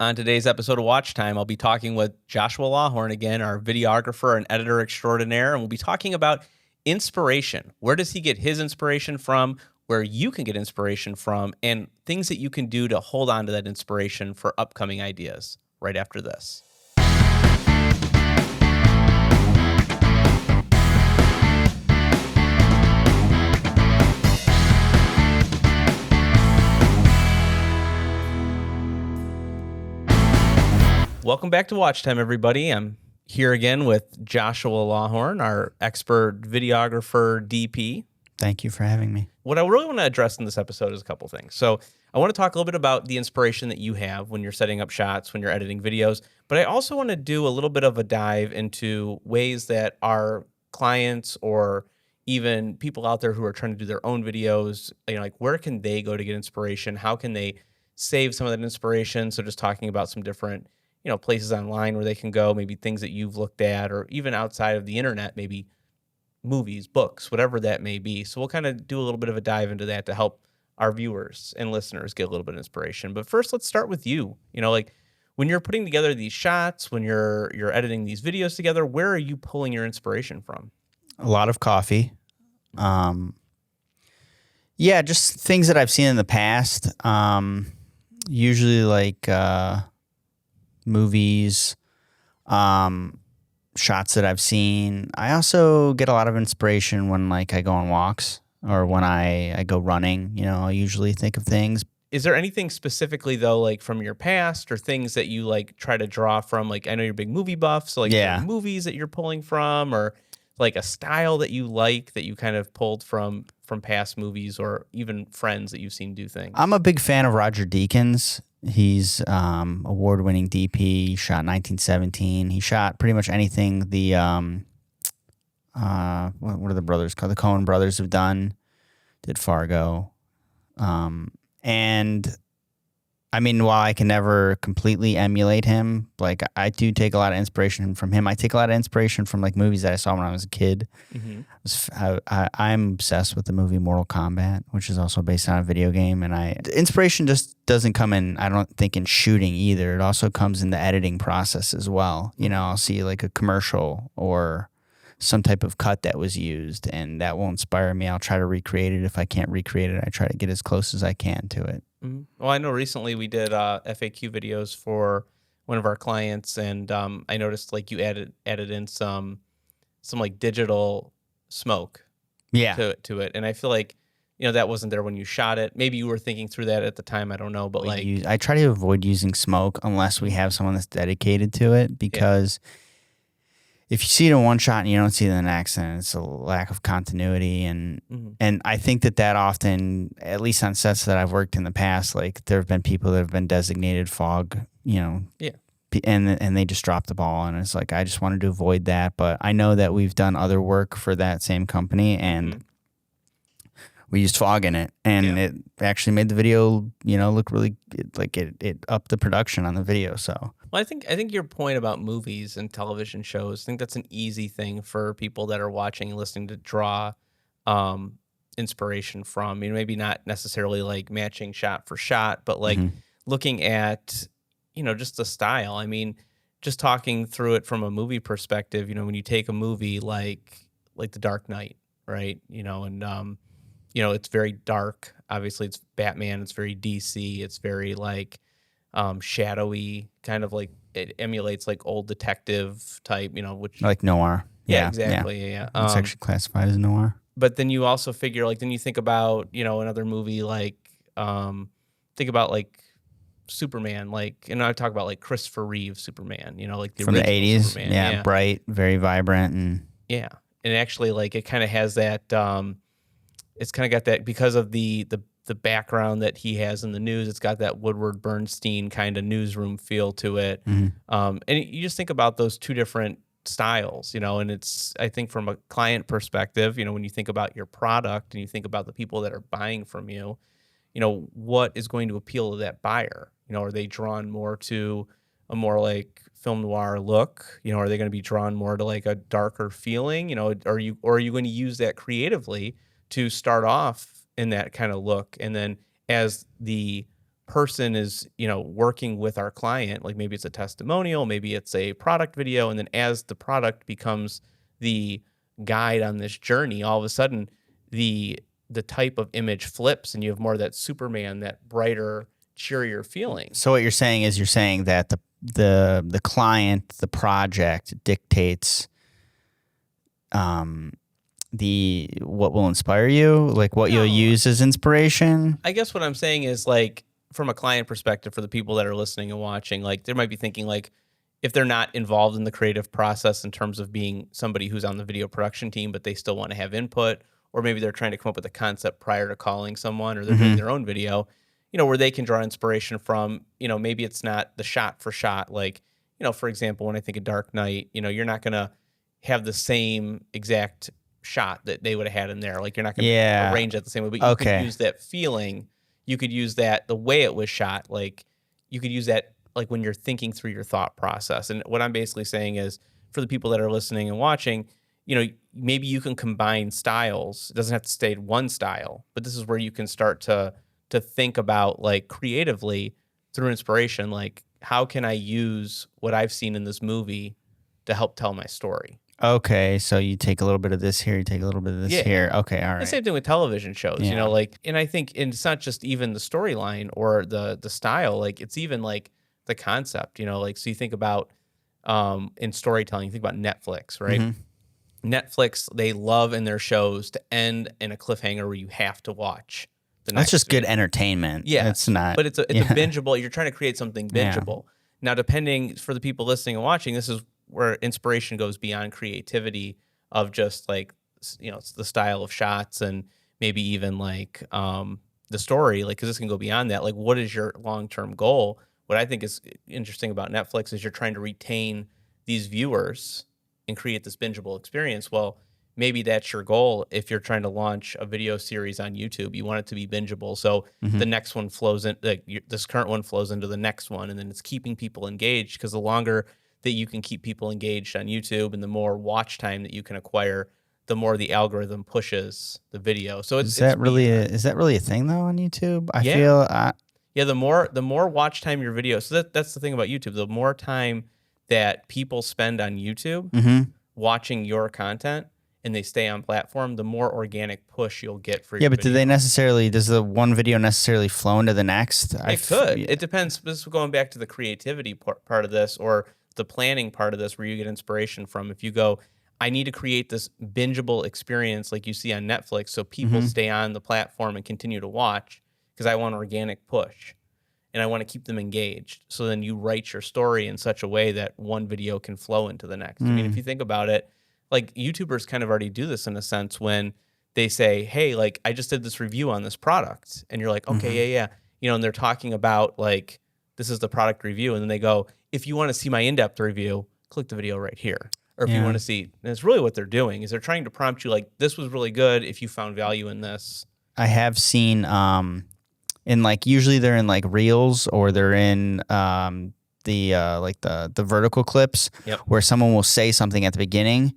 On today's episode of Watch Time, I'll be talking with Joshua Lawhorn again, our videographer and editor extraordinaire, and we'll be talking about inspiration. Where does he get his inspiration from? Where you can get inspiration from, and things that you can do to hold on to that inspiration for upcoming ideas right after this. Welcome back to Watch Time, everybody. I'm here again with Joshua Lawhorn, our expert videographer, DP. Thank you for having me. What I really want to address in this episode is a couple things. So I want to talk a little bit about the inspiration that you have when you're setting up shots, when you're editing videos, but I also want to do a little bit of a dive into ways that our clients or even people out there who are trying to do their own videos, like where can they go to get inspiration? How can they save some of that inspiration? So just talking about some different places online where they can go, maybe things that you've looked at, or even outside of the internet, maybe movies, books, whatever that may be. So we'll kind of do a little bit of a dive into that to help our viewers and listeners get a little bit of inspiration. But first, let's start with you. Like when you're putting together these shots, when you're editing these videos together, where are you pulling your inspiration from? A lot of coffee. Yeah, just things that I've seen in the past. Usually like movies, shots that I've seen. I also get a lot of inspiration when I go on walks or when I go running. I usually think of things. Is there anything specifically though, from your past or things that you try to draw from? I know you're a big movie buff, so movies that you're pulling from, or a style that you like that you kind of pulled from past movies, or even friends that you've seen do things. I'm a big fan of Roger Deakins. He's award-winning DP. He shot 1917. He shot pretty much anything the what are the brothers called? The Coen brothers have done. Did Fargo. And I mean, while I can never completely emulate him, I do take a lot of inspiration from him. I take a lot of inspiration from movies that I saw when I was a kid. Mm-hmm. I'm obsessed with the movie Mortal Kombat, which is also based on a video game. And the inspiration just doesn't come in, I don't think, in shooting either. It also comes in the editing process as well. I'll see a commercial or some type of cut that was used, and that will inspire me. I'll try to recreate it. If I can't recreate it, I try to get as close as I can to it. Mm-hmm. Well, I know recently we did FAQ videos for one of our clients, and I noticed you added in some digital smoke to it, and I feel that wasn't there when you shot it. Maybe you were thinking through that at the time. I don't know, but I try to avoid using smoke unless we have someone that's dedicated to it, because if you see it in one shot and you don't see it in the next, then it's a lack of continuity. And and I think that often, at least on sets that I've worked in the past, there have been people that have been designated fog, and they just drop the ball. And it's I just wanted to avoid that. But I know that we've done other work for that same company, and we used fog in it, and it actually made the video, look really it upped the production on the video. So. Well, I think your point about movies and television shows, I think that's an easy thing for people that are watching and listening to draw inspiration from. Maybe not necessarily matching shot for shot, but looking at, just the style. Just talking through it from a movie perspective, when you take a movie like The Dark Knight, right? And it's very dark. Obviously, it's Batman. It's very DC. It's very shadowy, kind of it emulates old detective type, which noir. Yeah, exactly. Yeah. It's actually classified as noir. But then you also figure then you think about, another movie think about Superman, and I talk about Christopher Reeve Superman, the from the 80s. Superman. Yeah, bright, very vibrant, and and actually it kind of has that it's kind of got that because of the background that he has in the news. It's got that Woodward Bernstein kind of newsroom feel to it. And you just think about those two different styles, and it's, I think from a client perspective, when you think about your product and you think about the people that are buying from you, what is going to appeal to that buyer? Are they drawn more to a more film noir look? Are they going to be drawn more to a darker feeling? Are you going to use that creatively to start off in that kind of look, and then as the person is, working with our client, like maybe it's a testimonial, maybe it's a product video, and then as the product becomes the guide on this journey, all of a sudden the type of image flips and you have more of that Superman, that brighter, cheerier feeling. So what you're saying is that the client, the project dictates what will inspire you, like what you'll use as inspiration. I guess what I'm saying is, like, from a client perspective, for the people that are listening and watching, like, they might be thinking, like, if they're not involved in the creative process in terms of being somebody who's on the video production team, but they still want to have input, or maybe they're trying to come up with a concept prior to calling someone, or they're doing their own video, where they can draw inspiration from, maybe it's not the shot for shot. Like, for example, when I think of Dark Knight, you're not going to have the same exact shot that they would have had in there. Like, you're not going to arrange it the same way, but you could use that feeling. You could use that, the way it was shot. Like, you could use that, like, when you're thinking through your thought process. And what I'm basically saying is, for the people that are listening and watching, maybe you can combine styles. It doesn't have to stay one style, but this is where you can start to think about, like, creatively through inspiration, like, how can I use what I've seen in this movie to help tell my story? Okay, so you take a little bit of this here, you take a little bit of this here. Okay, all right. The same thing with television shows, like, and I think it's not just even the storyline or the style, like, it's even like the concept, like, so you think about in storytelling, you think about Netflix, right? Netflix, they love in their shows to end in a cliffhanger where you have to watch the next. That's just good entertainment. Yeah, it's not. But it's a bingeable. You're trying to create something bingeable. Now, depending, for the people listening and watching, this is where inspiration goes beyond creativity of just, like, it's the style of shots and maybe even, like, the story, like, because this can go beyond that. Like, what is your long-term goal? What I think is interesting about Netflix is you're trying to retain these viewers and create this bingeable experience. Well, maybe that's your goal. If you're trying to launch a video series on YouTube, you want it to be bingeable. So the next one flows in, like, this current one flows into the next one, and then it's keeping people engaged, because the longer that you can keep people engaged on YouTube and the more watch time that you can acquire, the more the algorithm pushes the video. So is that really a thing though on YouTube? I feel the more watch time your video. So that's the thing about YouTube. The more time that people spend on YouTube watching your content and they stay on platform, the more organic push you'll get for your video. But does the one video necessarily flow into the next? It could. It depends. This is going back to the creativity part of this, or the planning part of this, where you get inspiration from. If you go, I need to create this bingeable experience like you see on Netflix, so people stay on the platform and continue to watch, because I want organic push and I want to keep them engaged. So then you write your story in such a way that one video can flow into the next. I mean, if you think about it, like, YouTubers kind of already do this in a sense when they say, hey, like, I just did this review on this product. And you're like, okay, yeah. And they're talking about, like, this is the product review. And then they go, if you want to see my in-depth review, click the video right here. Or if you want to see, and it's really what they're doing is they're trying to prompt you, like, this was really good if you found value in this. I have seen, in, like, usually they're in, like, reels, or they're in the vertical clips where someone will say something at the beginning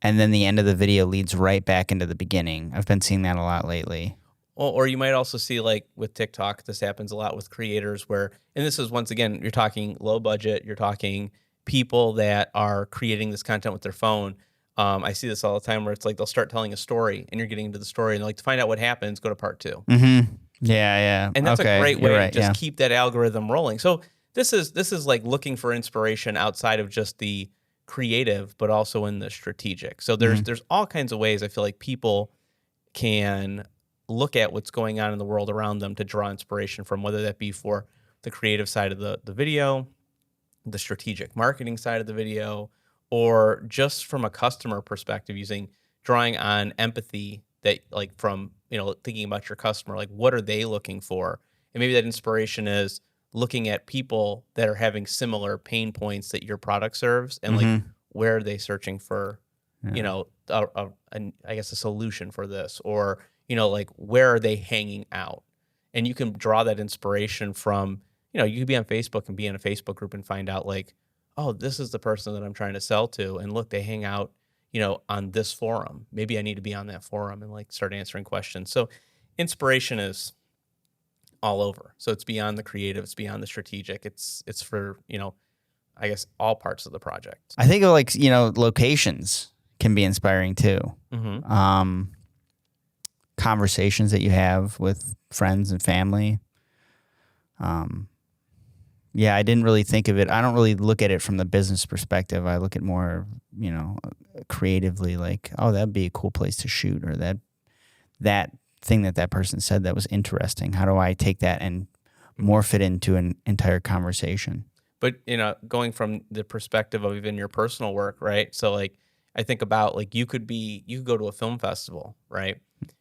and then the end of the video leads right back into the beginning. I've been seeing that a lot lately. Well, or you might also see, like, with TikTok, this happens a lot with creators where, and this is, once again, you're talking low budget, you're talking people that are creating this content with their phone. I see this all the time where it's like they'll start telling a story and you're getting into the story and they're like, to find out what happens, go to part 2. Yeah. And that's a great way to just keep that algorithm rolling. So this is like looking for inspiration outside of just the creative, but also in the strategic. So there's all kinds of ways I feel like people can look at what's going on in the world around them to draw inspiration from, whether that be for the creative side of the video, the strategic marketing side of the video, or just from a customer perspective, drawing on empathy, that, like, from, thinking about your customer, like, what are they looking for? And maybe that inspiration is looking at people that are having similar pain points that your product serves, and like, where are they searching for, I guess a solution for this, or, like, where are they hanging out? And you can draw that inspiration from, you could be on Facebook and be in a Facebook group and find out, like, oh, this is the person that I'm trying to sell to, and look, they hang out, on this forum. Maybe I need to be on that forum and, like, start answering questions. So inspiration is all over. So it's beyond the creative, it's beyond the strategic. It's for, I guess all parts of the project. I think of like, locations can be inspiring too. Conversations that you have with friends and family. Yeah, I didn't really think of it. I don't really look at it from the business perspective. I look at more, creatively, like, oh, that'd be a cool place to shoot, or that thing that person said that was interesting. How do I take that and morph it into an entire conversation? But, going from the perspective of even your personal work, right? So like, I think about like, you could go to a film festival, right?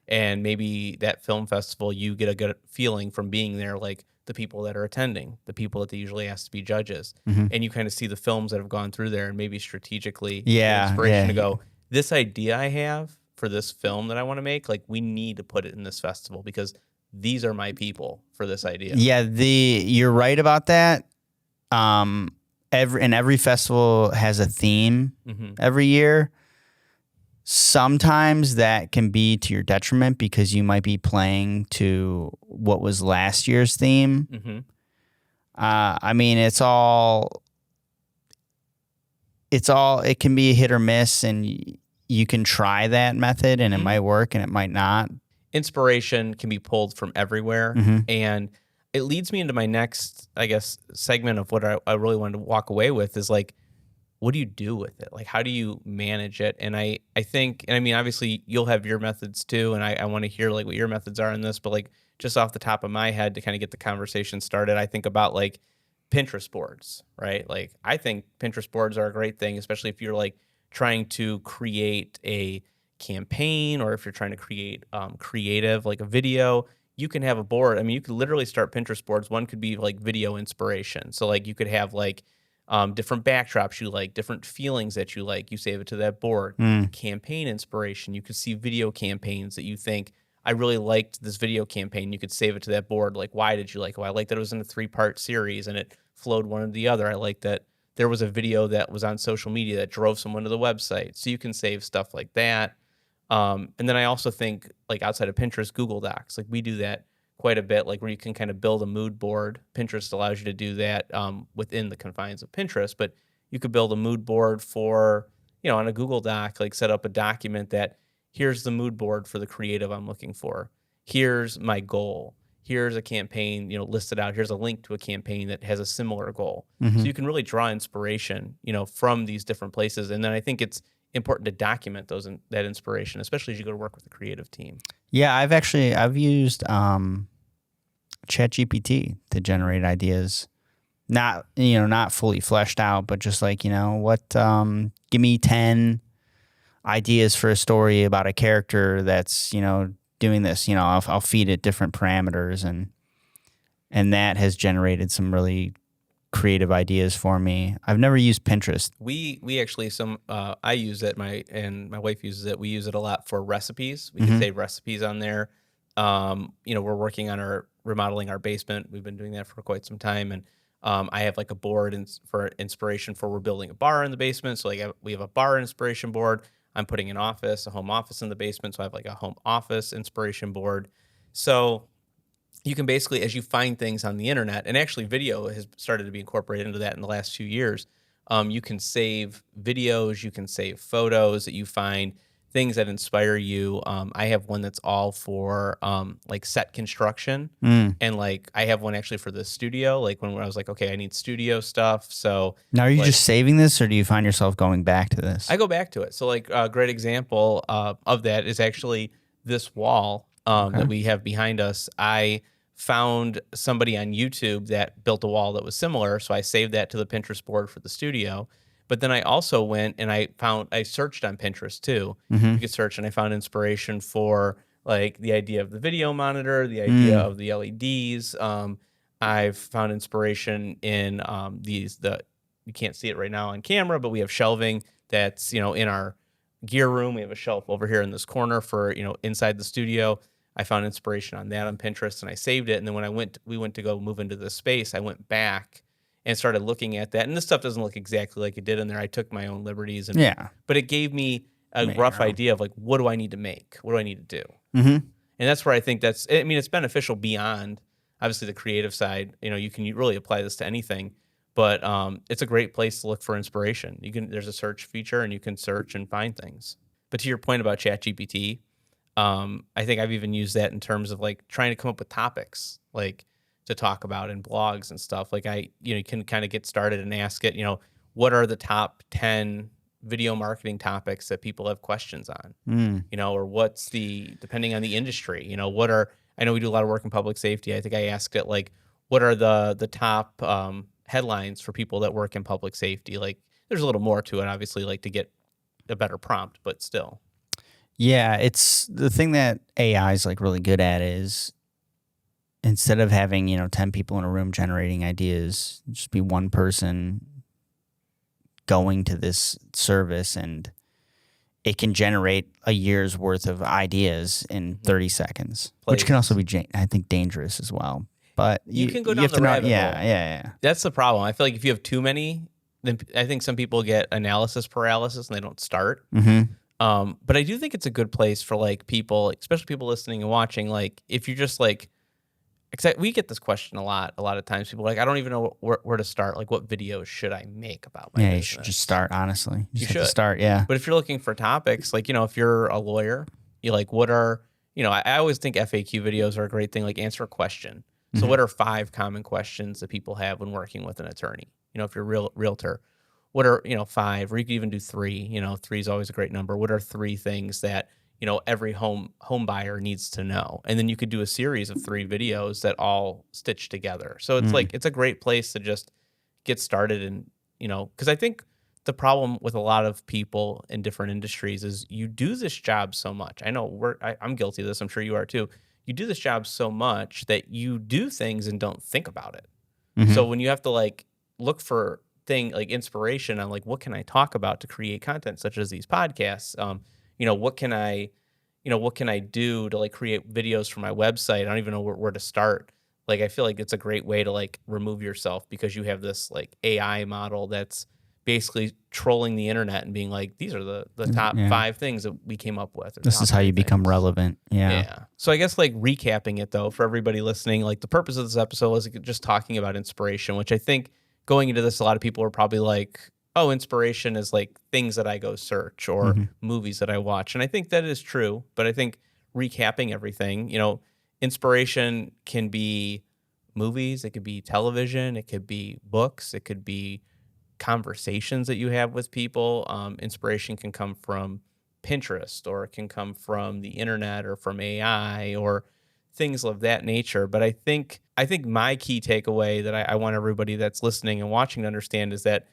And maybe that film festival, you get a good feeling from being there, like the people that are attending, the people that they usually ask to be judges. And you kind of see the films that have gone through there and maybe strategically get inspiration to go, this idea I have for this film that I want to make, like we need to put it in this festival because these are my people for this idea. Yeah, you're right about that. Every festival has a theme every year. Sometimes that can be to your detriment because you might be playing to what was last year's theme. I mean, it can be a hit or miss, and you can try that method and it might work and it might not. Inspiration can be pulled from everywhere. And it leads me into my next, I guess, segment of what I really wanted to walk away with is like, what do you do with it? Like, how do you manage it? And I think, and I mean, obviously you'll have your methods too. And I want to hear like what your methods are in this, but like just off the top of my head to kind of get the conversation started, I think about like Pinterest boards, right? Like I think Pinterest boards are a great thing, especially if you're like trying to create a campaign or if you're trying to create creative, like a video. You can have a board. I mean, you could literally start Pinterest boards. One could be like video inspiration. So like you could have like different backdrops you like, different feelings that you like. You save it to that board. Campaign inspiration. You could see video campaigns that you think, I really liked this video campaign. You could save it to that board. Like, why did you like it? Well, I liked that it was in a 3-part series and it flowed one or the other. I liked that there was a video that was on social media that drove someone to the website. So you can save stuff like that. And then I also think like outside of Pinterest, Google Docs, like we do that quite a bit, like where you can kind of build a mood board. Pinterest allows you to do that within the confines of Pinterest, but you could build a mood board for, on a Google Doc, like set up a document that here's the mood board for the creative I'm looking for. Here's my goal. Here's a campaign, listed out. Here's a link to a campaign that has a similar goal. So you can really draw inspiration, from these different places. And then I think it's important to document that inspiration, especially as you go to work with a creative team. Yeah, I've used ChatGPT to generate ideas. Not fully fleshed out, but just like, give me 10 ideas for a story about a character that's, doing this. I'll feed it different parameters and that has generated some really creative ideas for me. I've never used Pinterest. We actually I use it. My wife uses it. We use it a lot for recipes. We can save recipes on there. We're working on remodeling our basement. We've been doing that for quite some time, and I have like a board for inspiration for we're building a bar in the basement. So we have a bar inspiration board. I'm putting a home office in the basement. So I have like a home office inspiration board. So you can basically, as you find things on the internet, and actually video has started to be incorporated into that in the last few years, you can save videos, you can save photos that you find, things that inspire you. I have one that's all for like set construction. And like I have one actually for the studio, like when I was like, okay, I need studio stuff. So now are you just saving this or do you find yourself going back to this? I go back to it. So like a great example of that is actually this wall that we have behind us. I found somebody on YouTube that built a wall that was similar. So I saved that to the Pinterest board for the studio. But then I also went and I searched on Pinterest too. You could search and I found inspiration for like the idea of the video monitor, the idea of the LEDs. I've found inspiration in you can't see it right now on camera, but we have shelving that's, in our gear room. We have a shelf over here in this corner for, inside the studio. I found inspiration on that on Pinterest and I saved it. And then when we went to go move into this space, I went back and started looking at that. And this stuff doesn't look exactly like it did in there. I took my own liberties. But it gave me a rough idea of like, what do I need to make? What do I need to do? And that's where I think it's beneficial beyond obviously the creative side, you can really apply this to anything, but it's a great place to look for inspiration. There's a search feature and you can search and find things. But to your point about ChatGPT, I think I've even used that in terms of like trying to come up with topics like to talk about in blogs and stuff. Like you can kind of get started and ask it, what are the top 10 video marketing topics that people have questions on, or what's depending on the industry, I know we do a lot of work in public safety. I think I asked it like, what are the top headlines for people that work in public safety? Like there's a little more to it, obviously, like to get a better prompt, but still. Yeah, it's the thing that AI is like really good at is instead of having, 10 people in a room generating ideas, just be one person going to this service and it can generate a year's worth of ideas in 30 seconds, which can also be, I think, dangerous as well. But you can go down the rabbit hole. Yeah. That's the problem. I feel like if you have too many, then I think some people get analysis paralysis and they don't start. But I do think it's a good place for like people, especially people listening and watching. Like if you're just like, we get this question a lot of times. People are like, I don't even know where to start. Like, what videos should I make about my business? You should just start, honestly. You should start, yeah. But if you're looking for topics, like, if you're a lawyer, you like, what are, I always think FAQ videos are a great thing, like answer a question. So what are 5 common questions that people have when working with an attorney? If you're a realtor, what are, 5, or you could even do 3, 3 is always a great number. What are 3 things that, every home buyer needs to know? And then you could do a series of 3 videos that all stitch together. So it's like, it's a great place to just get started. And, because I think the problem with a lot of people in different industries is you do this job so much. I know I'm guilty of this. I'm sure you are too. You do this job so much that you do things and don't think about it. So when you have to like look for like inspiration on like, what can I talk about to create content such as these podcasts? What can I do to like create videos for my website? I don't even know where to start. Like, I feel like it's a great way to like remove yourself because you have this like AI model that's basically trolling the internet and being like, these are the top 5 things that we came up with. This is how you become relevant. Yeah. So I guess like recapping it though, for everybody listening, like the purpose of this episode is just talking about inspiration, which I think going into this, a lot of people are probably like, oh, inspiration is like things that I go search or movies that I watch. And I think that is true. But I think recapping everything, inspiration can be movies, it could be television, it could be books, it could be conversations that you have with people. Inspiration can come from Pinterest, or it can come from the internet or from AI or things of that nature. But I think my key takeaway that I want everybody that's listening and watching to understand is that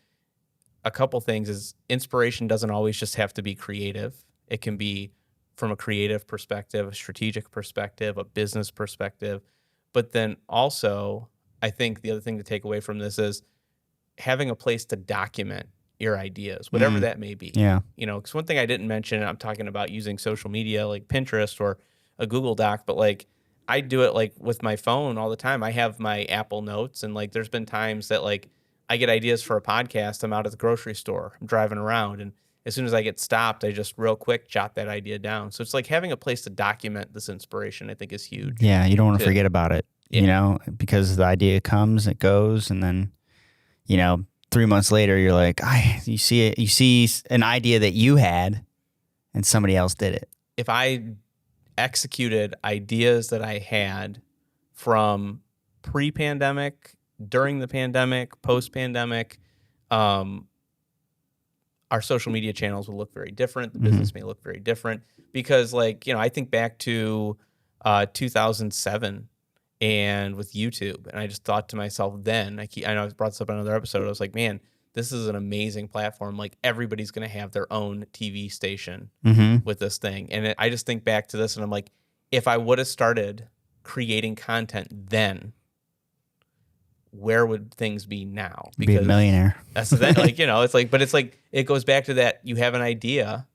a couple things is inspiration doesn't always just have to be creative. It can be from a creative perspective, a strategic perspective, a business perspective. But then also, I think the other thing to take away from this is having a place to document your ideas, whatever that may be. Yeah. Because one thing I didn't mention, I'm talking about using social media like Pinterest or a Google Doc, but like I do it like with my phone all the time. I have my Apple Notes, and like there's been times that like I get ideas for a podcast. I'm out at the grocery store, I'm driving around, and as soon as I get stopped, I just real quick jot that idea down. So it's like having a place to document this inspiration, I think, is huge. Yeah, you don't want to forget about it, because the idea comes, it goes, and then, 3 months later, you're like, you see an idea that you had, and somebody else did it. If I executed ideas that I had from pre-pandemic, during the pandemic, post-pandemic, our social media channels will look very different. The business may look very different because, like, I think back to 2007 and with YouTube, and I just thought to myself then, I know I brought this up on another episode, I was like, man, this is an amazing platform. Like, everybody's going to have their own TV station with this thing. And I just think back to this and I'm like, if I would have started creating content then, where would things be now? Because be a millionaire. That's the thing. Like, it's like, it goes back to that. You have an idea,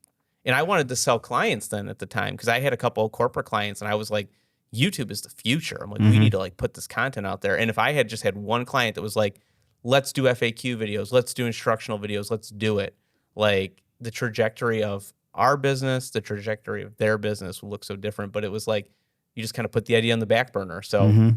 and I wanted to sell clients then at the time, because I had a couple of corporate clients and I was like, YouTube is the future. I'm like, we need to like put this content out there. And if I had just had one client that was like, let's do FAQ videos, let's do instructional videos, let's do it, like the trajectory of our business, the trajectory of their business will look so different. But it was like, you just kind of put the idea on the back burner. So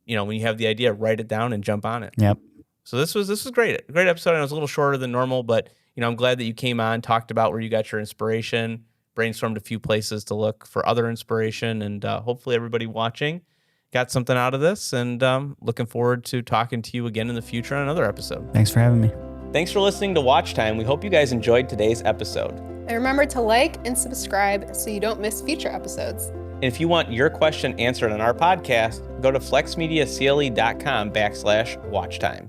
when you have the idea, write it down and jump on it. Yep. So this was great. A great episode. And it was a little shorter than normal, but I'm glad that you came on, talked about where you got your inspiration, brainstormed a few places to look for other inspiration, and hopefully everybody watching got something out of this. And looking forward to talking to you again in the future on another episode. Thanks for having me. Thanks for listening to Watch Time. We hope you guys enjoyed today's episode. And remember to like and subscribe so you don't miss future episodes. And if you want your question answered on our podcast, go to flexmediacle.com/watchtime.